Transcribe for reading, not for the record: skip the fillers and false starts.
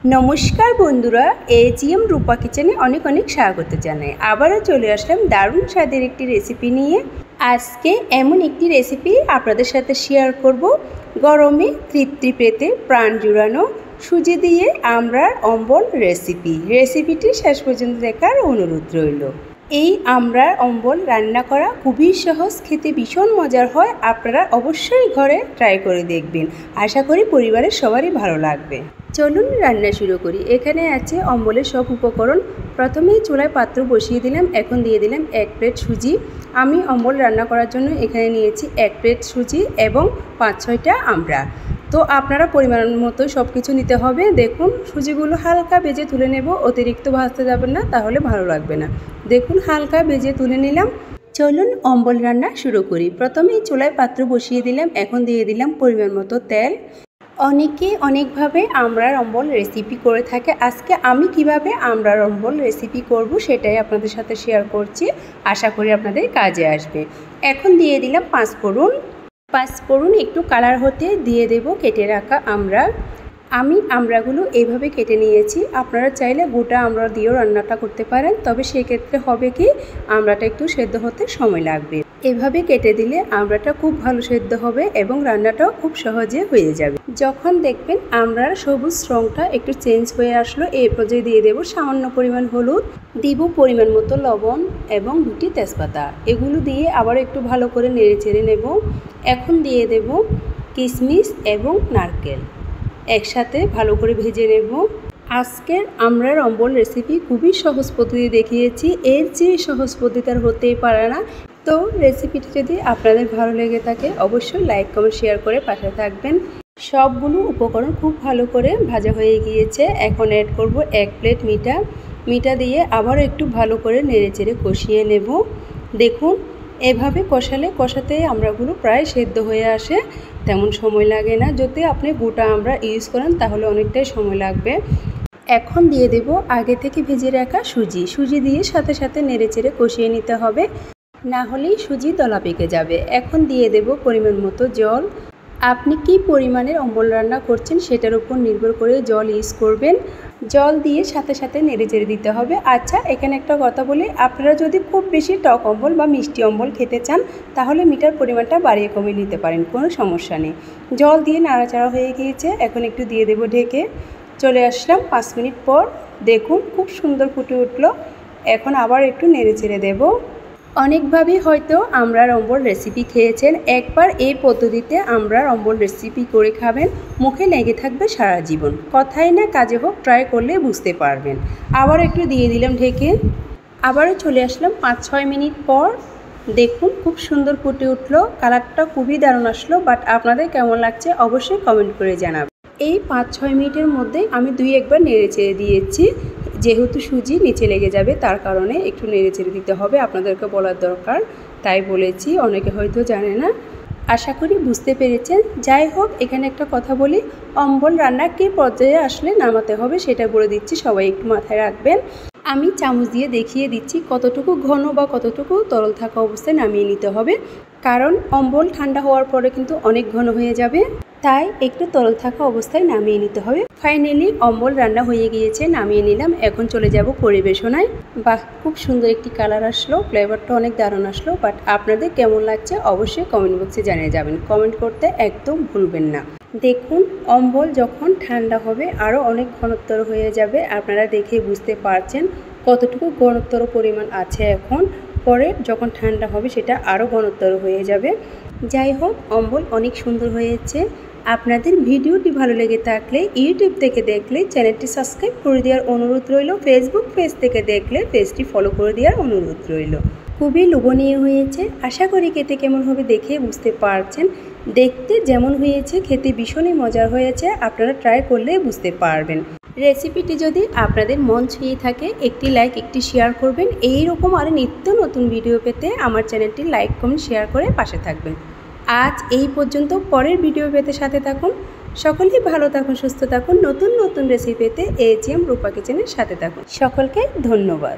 নমস্কার বন্ধুরা, এজিএম রূপা কিচেনে অনেক অনেক স্বাগত জানাই। আবারও চলে আসলাম দারুণ স্বাদের একটি রেসিপি নিয়ে। আজকে এমন একটি রেসিপি আপনাদের সাথে শেয়ার করব, গরমে তৃপ্তি পেতে প্রাণ জুড়ানো সুজি দিয়ে আমড়ার অম্বল রেসিপিটি শেষ পর্যন্ত দেখার অনুরোধ রইল। এই আমড়ার অম্বল রান্না করা খুবই সহজ, খেতে ভীষণ মজার হয়। আপনারা অবশ্যই ঘরে ট্রাই করে দেখবেন, আশা করি পরিবারের সবারই ভালো লাগবে। চলুন রান্না শুরু করি। এখানে আছে অম্বলের সব উপকরণ। প্রথমেই চুলায় পাত্র বসিয়ে দিলাম, এখন দিয়ে দিলাম 1 প্লেট সুজি। আমি অম্বল রান্না করার জন্য এখানে নিয়েছি 1 প্লেট সুজি এবং 5-6টা আমড়া। তো আপনারা পরিমাণ মতো সব কিছু নিতে হবে। দেখুন, সুজিগুলো হালকা ভেজে তুলে নেব, অতিরিক্ত ভাজতে যাবেন না, তাহলে ভালো লাগবে না। দেখুন, হালকা ভেজে তুলে নিলাম। চলুন অম্বল রান্না শুরু করি। প্রথমেই চুলায় পাত্র বসিয়ে দিলাম, এখন দিয়ে দিলাম পরিমাণ মতো তেল। অনেকে অনেকভাবে আমড়ার অম্বল রেসিপি করে থাকে। আজকে আমি কিভাবে আমড়ার অম্বল রেসিপি করব সেটাই আপনাদের সাথে শেয়ার করছি, আশা করি আপনাদের কাজে আসবে। এখন দিয়ে দিলাম 5 ফোড়ন। একটু কালার হতে দিয়ে দেব কেটে রাখা আমড়া। আমি আমড়াগুলো এইভাবে কেটে নিয়েছি। আপনারা চাইলে গোটা আমড়া দিয়েও রান্নাটা করতে পারেন, তবে সেক্ষেত্রে হবে কি, আমড়াটা একটু সেদ্ধ হতে সময় লাগবে। এভাবে কেটে দিলে আমড়াটা খুব ভালো সেদ্ধ হবে এবং রান্নাটাও খুব সহজে হয়ে যাবে। যখন দেখবেন আমড়ার সবুজ রঙটা একটু চেঞ্জ হয়ে আসলো, এই পর্যায়ে দিয়ে দেব সামান্য পরিমাণ হলুদ, দিব পরিমাণ মতো লবণ এবং 2টি তেজপাতা। এগুলো দিয়ে আবার একটু ভালো করে নেড়ে চেড়ে নেব। এখন দিয়ে দেব কিশমিশ এবং নারকেল, একসাথে ভালো করে ভেজে নেব। আজকের আমড়ার অম্বল রেসিপি খুবই সহজ পদ্ধতি দেখিয়েছি, এর চেয়ে সহজ পদ্ধতি আর হতেই পারে না। তো রেসিপিটি যদি আপনাদের ভালো লেগে থাকে অবশ্যই লাইক কমেন্ট শেয়ার করে পাশে থাকবেন। সবগুলো উপকরণ খুব ভালো করে ভাজা হয়ে গিয়েছে। এখন অ্যাড করব 1 প্লেট মিঠা দিয়ে আবার একটু ভালো করে নেড়েচেড়ে কষিয়ে নেব। দেখুন, এভাবে কষাতে আমড়াগুলো প্রায় সেদ্ধ হয়ে আসে, তেমন সময় লাগে না। যদি আপনি গোটা আমড়া ইউজ করেন তাহলে অনেকটাই সময় লাগবে। এখন দিয়ে দেব আগে থেকে ভেজে রাখা সুজি দিয়ে সাথে সাথে নেড়েচেড়ে কষিয়ে নিতে হবে, না হলেই সুজি দলা পেকে যাবে। এখন দিয়ে দেব পরিমাণ মতো জল। আপনি কি পরিমাণের অম্বল রান্না করছেন সেটার উপর নির্ভর করে জল ইউজ করবেন। জল দিয়ে সাথে সাথে নেড়েচেড়ে দিতে হবে। আচ্ছা, এখানে একটা কথা বলি, আপনারা যদি খুব বেশি টক অম্বল বা মিষ্টি অম্বল খেতে চান তাহলে মিঠার পরিমাণটা বাড়িয়ে কমিয়ে নিতে পারেন, কোনো সমস্যা নেই। জল দিয়ে নাড়াচাড়া হয়ে গিয়েছে, এখন একটু দিয়ে দেব ঢেকে। চলে আসলাম 5 মিনিট পর। দেখুন, খুব সুন্দর ফুটে উঠলো। এখন আবার একটু নেড়েচেড়ে দেব। অনেকভাবেই হয়তো আমড়ার অম্বল রেসিপি খেয়েছেন, একবার এই পদ্ধতিতে আমড়ার অম্বল রেসিপি করে খাবেন, মুখে লেগে থাকবে সারা জীবন। কথাই না কাজে হোক, ট্রাই করলে বুঝতে পারবেন। আবার একটু দিয়ে দিলাম ঢেকে। আবারও চলে আসলাম 5-6 মিনিট পর। দেখুন, খুব সুন্দর ফুটে উঠলো, কালারটা খুবই দারুণ আসলো। বাট আপনাদের কেমন লাগছে অবশ্যই কমেন্ট করে জানাবেন। এই 5-6 মিনিটের মধ্যে আমি 2-1 বার নেড়ে চেড়ে দিয়েছি, যেহেতু সুজি নিচে লেগে যাবে তার কারণে একটু নেড়ে চেড়ে দিতে হবে, আপনাদেরকে বলার দরকার, তাই বলেছি। অনেকে হয়তো জানে না, আশা করি বুঝতে পেরেছেন। যাই হোক, এখানে একটা কথা বলি, অম্বল রান্না কী পর্যায়ে আসলে নামাতে হবে সেটা বলে দিচ্ছি, সবাই একটু মাথায় রাখবেন। আমি চামচ দিয়ে দেখিয়ে দিচ্ছি কতটুকু ঘন বা কতটুকু তরল থাকা অবস্থায় নামিয়ে নিতে হবে, কারণ অম্বল ঠান্ডা হওয়ার পরে কিন্তু অনেক ঘন হয়ে যাবে, তাই একটু তরল থাকা অবস্থায় নামিয়ে নিতে হবে। ফাইনালি অম্বল রান্না হয়ে গিয়েছে, নামিয়ে নিলাম। এখন চলে যাব পরিবেশনায়। বাহ, খুব সুন্দর একটি কালার আসলো, ফ্লেভারটা অনেক দারুণ আসলো। বাট আপনাদের কেমন লাগছে অবশ্যই কমেন্ট বক্সে জানিয়ে যাবেন, কমেন্ট করতে একদম ভুলবেন না। দেখুন, অম্বল যখন ঠান্ডা হবে আরও অনেক ঘনত্বর হয়ে যাবে। আপনারা দেখে বুঝতে পারছেন কতটুকু ঘনত্বর পরিমাণ আছে এখন, পরে যখন ঠান্ডা হবে সেটা আরও ঘনত্বর হয়ে যাবে। যাই হোক, অম্বল অনেক সুন্দর হয়েছে। আপনাদের ভিডিওটি ভালো লেগে থাকলে ইউটিউব থেকে দেখলে চ্যানেলটি সাবস্ক্রাইব করে দেওয়ার অনুরোধ রইল, ফেসবুক পেজ থেকে দেখলে পেজটি ফলো করে দেওয়ার অনুরোধ রইল। খুবই লোভনীয় হয়েছে, আশা করি খেতে কেমন হবে দেখে বুঝতে পারছেন। দেখতে যেমন হয়েছে খেতে ভীষণই মজার হয়েছে, আপনারা ট্রাই করলে বুঝতে পারবেন। রেসিপিটি যদি আপনাদের মন ছুঁয়ে থাকে একটি লাইক, একটি শেয়ার করবেন। এই রকম আরও নিত্য নতুন ভিডিও পেতে আমার চ্যানেলটি লাইক কমেন্ট শেয়ার করে পাশে থাকবেন। আজ এই পর্যন্ত, পরের ভিডিও পেতে সাথে থাকুন। সকলেই ভালো থাকুন, সুস্থ থাকুন। নতুন নতুন রেসিপি পেতে এজিএম রূপা কিচেনের সাথে থাকুন। সকলকে ধন্যবাদ।